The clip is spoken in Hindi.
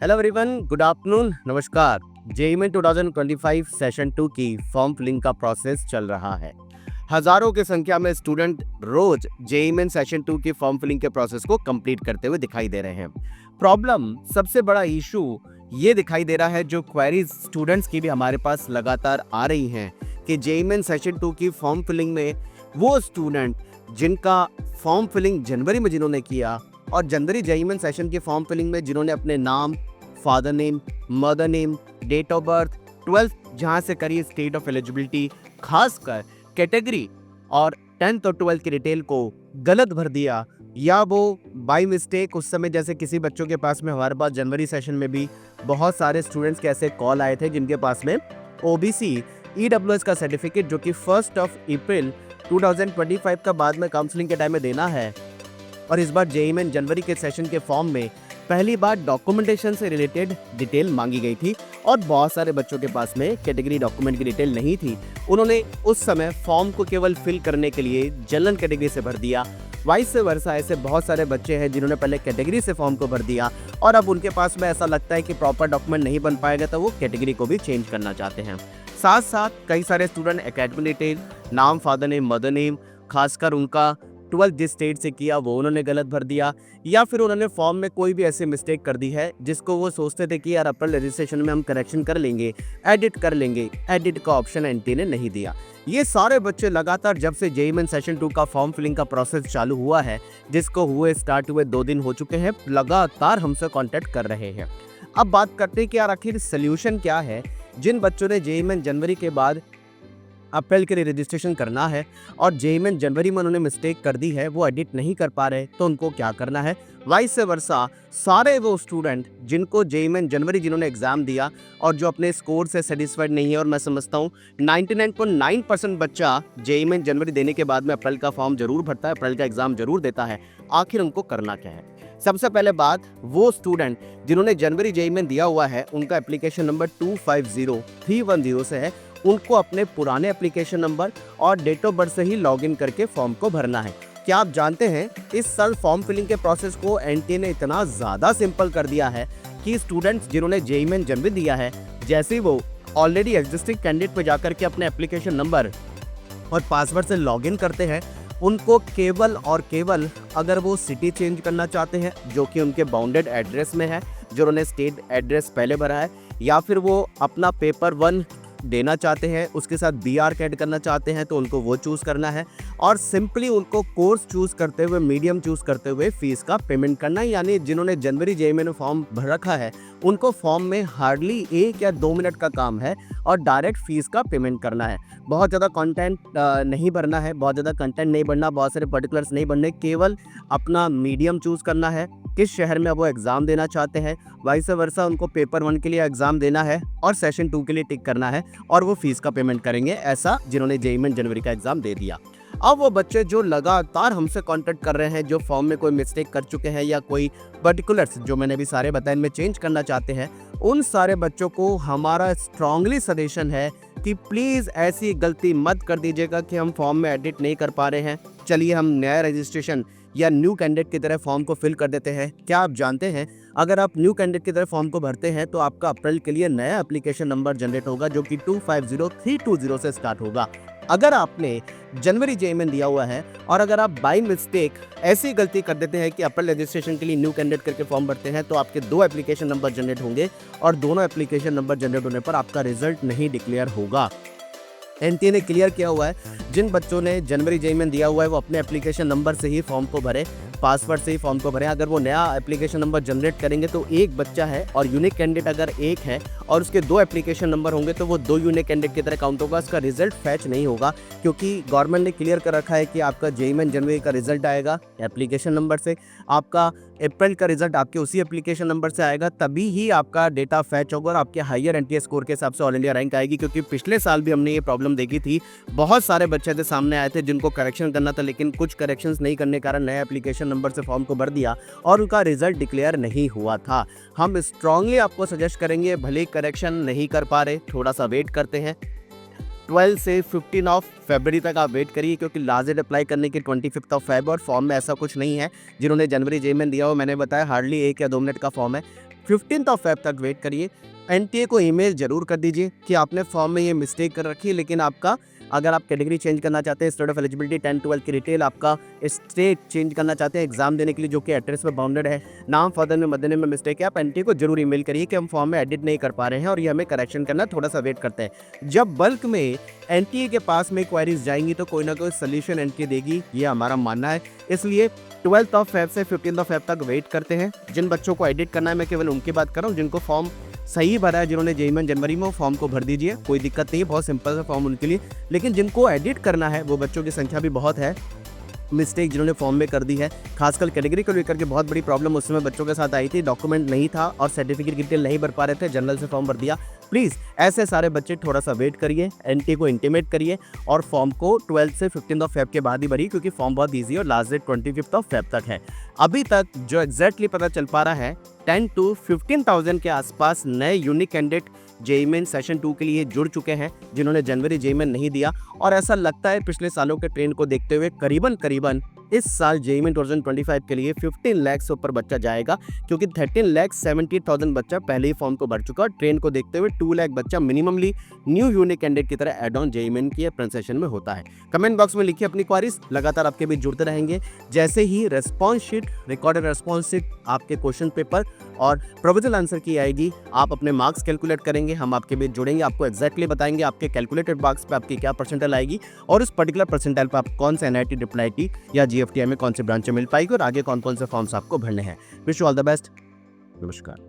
हेलो एवरीवन, गुड आफ्टरनून, नमस्कार। जेईई में 2025 सेशन 2 की फॉर्म फिलिंग का प्रोसेस चल रहा है। हजारों की संख्या में स्टूडेंट रोज जेईई में सेशन 2 की फॉर्म फिलिंग के प्रोसेस को कंप्लीट करते हुए दिखाई दे रहे हैं। प्रॉब्लम, सबसे बड़ा इशू ये दिखाई दे रहा है, जो क्वेरीज स्टूडेंट्स की भी हमारे पास लगातार आ रही हैं कि जेईई में सेशन 2 की फॉर्म फिलिंग में वो स्टूडेंट जिनका फॉर्म फिलिंग जनवरी में जिन्होंने किया और जनवरी जेईई में सेशन की फॉर्म फिलिंग में जिन्होंने अपने नाम, father name, mother name, date of birth, 12th जहाँ से करी, स्टेट ऑफ एलिजिबिलिटी, खासकर कैटेगरी और 10th और 12th की डिटेल को गलत भर दिया, या वो बाय मिस्टेक उस समय, जैसे किसी बच्चों के पास में हमारे पास जनवरी सेशन में भी बहुत सारे स्टूडेंट्स के ऐसे कॉल आए थे जिनके पास में ओबीसी ईडब्ल्यूएस का सर्टिफिकेट जो कि 1 अप्रैल 2025 का बाद में काउंसलिंग के टाइम में देना है, और इस बार जेईई में जनवरी के सेशन के फॉर्म में पहली बार डॉक्यूमेंटेशन से रिलेटेड डिटेल मांगी गई थी और बहुत सारे बच्चों के पास में कैटेगरी डॉक्यूमेंट की डिटेल नहीं थी। उन्होंने उस समय फॉर्म को केवल फिल करने के लिए जनरल कैटेगरी से भर दिया। वाइस वर्सा ऐसे बहुत सारे बच्चे हैं जिन्होंने पहले कैटेगरी से फॉर्म को भर दिया और अब उनके पास में ऐसा लगता है कि प्रॉपर डॉक्यूमेंट नहीं बन पाएगा, तो वो कैटेगरी को भी चेंज करना चाहते हैं। साथ साथ कई सारे स्टूडेंट एकेडमिक डिटेल, नाम, फादर नेम, मदर नेम, खासकर उनका 12th जिस स्टेट से किया वो उन्होंने गलत भर दिया, या फिर उन्होंने फॉर्म में कोई भी ऐसी मिस्टेक कर दी है जिसको वो सोचते थे कि यार अप्रैल रजिस्ट्रेशन में हम करेक्शन कर लेंगे, एडिट कर लेंगे, एडिट का ऑप्शन एनटी ने नहीं दिया। ये सारे बच्चे लगातार जब से जेईई मेन सेशन 2 का फॉर्म फिलिंग का प्रोसेस चालू हुआ है, जिसको स्टार्ट हुए 2 दिन हो चुके हैं, लगातार हमसे कांटेक्ट कर रहे हैं। अब बात करते हैं कि यार आखिर सोल्यूशन क्या है। जिन बच्चों ने जेईई मेन जनवरी के बाद अप्रैल के लिए रजिस्ट्रेशन करना है और जेईई में जनवरी में उन्होंने मिस्टेक कर दी है, वो एडिट नहीं कर पा रहे, तो उनको क्या करना है। वाइस वर्सा सारे वो स्टूडेंट जिनको जेईई में जनवरी जिन्होंने एग्जाम दिया और जो अपने स्कोर से सेटिस्फाइड नहीं है, और मैं समझता हूँ 99.9% बच्चा जेईई में जनवरी देने के बाद में अप्रैल का फॉर्म जरूर भरता है, अप्रैल का एग्जाम जरूर देता है। आखिर उनको करना क्या है। सबसे पहले बात, वो स्टूडेंट जिन्होंने जनवरी जेईई में दिया हुआ है, उनका एप्लीकेशन नंबर 250310 से है, उनको अपने पुराने एप्लीकेशन नंबर और डेट ऑफ बर्थ से ही लॉगिन करके फॉर्म को भरना है। क्या आप जानते हैं, इस साल फॉर्म फिलिंग के प्रोसेस को एनटीए ने इतना ज़्यादा सिंपल कर दिया है कि स्टूडेंट्स जिन्होंने जेईई में जनवरी दिया है, जैसे ही वो ऑलरेडी एग्जिस्टिंग कैंडिडेट पे जाकर के अपने एप्लीकेशन नंबर और पासवर्ड से लॉगिन करते हैं, उनको केवल और केवल अगर वो सिटी चेंज करना चाहते हैं जो कि उनके बाउंडेड एड्रेस में है, जो उन्होंने स्टेट एड्रेस पहले भरा है, या फिर वो अपना पेपर 1 देना चाहते हैं, उसके साथ बीआर ऐड करना चाहते हैं, तो उनको वो चूज़ करना है और सिंपली उनको कोर्स चूज़ करते हुए, मीडियम चूज़ करते हुए फीस का पेमेंट करना है। यानी जिन्होंने जनवरी जेईई में फॉर्म भर रखा है, उनको फॉर्म में हार्डली 1 या 2 मिनट का काम है और डायरेक्ट फीस का पेमेंट करना है। बहुत ज़्यादा कंटेंट नहीं भरना है, बहुत ज़्यादा कंटेंट नहीं भरना, बहुत सारे पर्टिकुलर्स नहीं भरने, केवल अपना मीडियम चूज़ करना है, किस शहर में वो एग्ज़ाम देना चाहते हैं, वाइस वर्सा उनको पेपर 1 के लिए एग्ज़ाम देना है और सेशन 2 के लिए टिक करना है और वो फीस का पेमेंट करेंगे, ऐसा जिन्होंने जेईई में जनवरी का एग्ज़ाम दे दिया। अब वो बच्चे जो लगातार हमसे कांटेक्ट कर रहे हैं, जो फॉर्म में कोई मिस्टेक कर चुके हैं या कोई पर्टिकुलर्स जो मैंने भी सारे बताए इनमें चेंज करना चाहते हैं, उन सारे बच्चों को हमारा स्ट्रांगली सजेशन है कि प्लीज़ ऐसी गलती मत कर दीजिएगा कि हम फॉर्म में एडिट नहीं कर पा रहे हैं, चलिए हम नया रजिस्ट्रेशन या न्यू कैंडिडेट की तरह फॉर्म को फिल कर देते हैं। क्या आप जानते हैं, अगर आप न्यू कैंडिडेट की तरह फॉर्म को भरते हैं तो आपका अप्रैल के लिए नया एप्लीकेशन नंबर जनरेट होगा जो कि 250320 से स्टार्ट होगा। अगर आपने जनवरी जेईई में दिया हुआ है और अगर आप बाय मिस्टेक ऐसी गलती कर देते हैं कि अप्रैल रजिस्ट्रेशन के लिए न्यू कैंडिडेट करके फॉर्म भरते हैं, तो आपके 2 एप्लीकेशन नंबर जनरेट होंगे और दोनों एप्लीकेशन नंबर जनरेट होने पर आपका रिजल्ट नहीं डिक्लेयर होगा। एनटीए ने क्लियर किया हुआ है, जिन बच्चों ने जनवरी जेईई में दिया हुआ है वो अपने एप्लीकेशन नंबर से ही फॉर्म को भरे, पासवर्ड से ही फॉर्म को भरें। अगर वो नया एप्लीकेशन नंबर जनरेट करेंगे तो एक बच्चा है और यूनिक कैंडिडेट अगर एक है और उसके 2 एप्लीकेशन नंबर होंगे तो वो 2 यूनिक कैंडिडेट की तरह काउंट होगा, उसका रिजल्ट फैच नहीं होगा, क्योंकि गवर्नमेंट ने क्लियर कर रखा है कि आपका जेईई में जनवरी का रिजल्ट आएगा एप्लीकेशन नंबर से, आपका अप्रैल का रिजल्ट आपके उसी एप्लीकेशन नंबर से आएगा, तभी ही आपका डेटा फैच होगा और आपके हायर एनटीए स्कोर के हिसाब से ऑल इंडिया रैंक आएगी। क्योंकि पिछले साल भी हमने ये प्रॉब्लम देखी थी, बहुत सारे बच्चे थे सामने आए थे जिनको करेक्शन करना था, लेकिन कुछ करेक्शंस नहीं करने के कारण नया एप्लीकेशन नंबर से फॉर्म को भर दिया और उनका रिजल्ट डिक्लेयर नहीं हुआ था। हम स्ट्रांगली आपको सजेस्ट करेंगे, भले करेक्शन नहीं कर पा रहे, थोड़ा सा वेट करते हैं, 12 से 15 फरवरी तक आप वेट करिए, क्योंकि लास्ट डेट अप्लाई करने की 25 फेब और फॉर्म में ऐसा कुछ नहीं है। जिन्होंने जनवरी जेईई में दिया हो, मैंने बताया हार्डली 1 या 2 मिनट का फॉर्म है, 15th ऑफ फेब तक वेट करिए। एनटीए को ईमेल जरूर कर दीजिए कि आपने फॉर्म में ये मिस्टेक कर रखी है, लेकिन आपका अगर आप कैटेगरी चेंज करना चाहते हैं, स्टेट ऑफ एलिजिबिलिटी 10-12 की डिटेल, आपका स्टेट चेंज करना चाहते हैं एग्जाम देने के लिए जो कि एड्रेस में बाउंडेड है, नाम फादर में मदने में मिस्टेक है, आप एनटीए को जरूर ईमेल करिए कि हम फॉर्म में एडिट नहीं कर पा रहे हैं और ये हमें करेक्शन करना, थोड़ा सा वेट करते हैं। जब बल्क में एनटीए के पास में क्वेरीज जाएंगी तो कोई ना कोई सोल्यूशन एनटीए देगी, ये हमारा मानना है। इसलिए 12th ऑफ फेब से 15th ऑफ फेब तक वेट करते हैं। जिन बच्चों को एडिट करना है मैं केवल उनकी बात कर रहा हूँ, जिनको फॉर्म सही भरा है, जिन्होंने जेईई जनवरी में, वो फॉर्म को भर दीजिए, कोई दिक्कत नहीं है, बहुत सिंपल सा फॉर्म उनके लिए। लेकिन जिनको एडिट करना है वो बच्चों की संख्या भी बहुत है, मिस्टेक जिन्होंने फॉर्म में कर दी है, खासकर कैटेगरी को लेकर के बहुत बड़ी प्रॉब्लम उस समय बच्चों के साथ आई थी, डॉक्यूमेंट नहीं था और सर्टिफिकेट डिटेल नहीं भर पा रहे थे, जनरल से फॉर्म भर दिया। प्लीज़ ऐसे सारे बच्चे थोड़ा सा वेट करिए, एनटी को इंटीमेट करिए और फॉर्म को 12 से 15 ऑफ फेब के बाद ही भरिए, क्योंकि फॉर्म बहुत ईजी और लास्ट डेट 25 ऑफ फेब तक है। अभी तक जो एग्जैक्टली पता चल पा रहा है 10 to 15,000 के आसपास नए unique candidate JEE main session 2 के लिए जुड़ चुके हैं, जिन्होंने जनवरी जेईई मेन नहीं दिया। और ऐसा लगता है पिछले सालों के ट्रेंड को देखते हुए करीबन इस साल जेईई मेन 2025 के लिए 15 लाख से ऊपर बच्चा जाएगा, क्योंकि 13,70,000 बच्चा पहले ही फॉर्म को भर चुका और ट्रेंड को देखते हुए 2 लाख बच्चा मिनिममली न्यू यूनिक कैंडिडेट की तरह एड ऑन जेईई मेन की सेशन में होता है। कमेंट बॉक्स में लिखिए अपनी क्वारीज, लगातार आपके बीच जुड़ते रहेंगे। जैसे ही response sheet, recorded response sheet, आपके क्वेश्चन पेपर और प्रोविजनल आंसर की आएगी, आप अपने मार्क्स कैलकुलेट करेंगे, हम आपके बीच जुड़ेंगे, आपको एक्जैक्टली बताएंगे आपके कैलकुलेटेड मार्क्स पे आपकी क्या परसेंटाइल आएगी और उस पर्टिकुलर परसेंटाइल पे आप कौन से एनआईटी, ट्रिपल आईटी या जीएफटीआई में कौन से ब्रांच में मिल पाएगी और आगे कौन कौन से फॉर्म्स आपको भरने हैं। Wish you all the best. नमस्कार।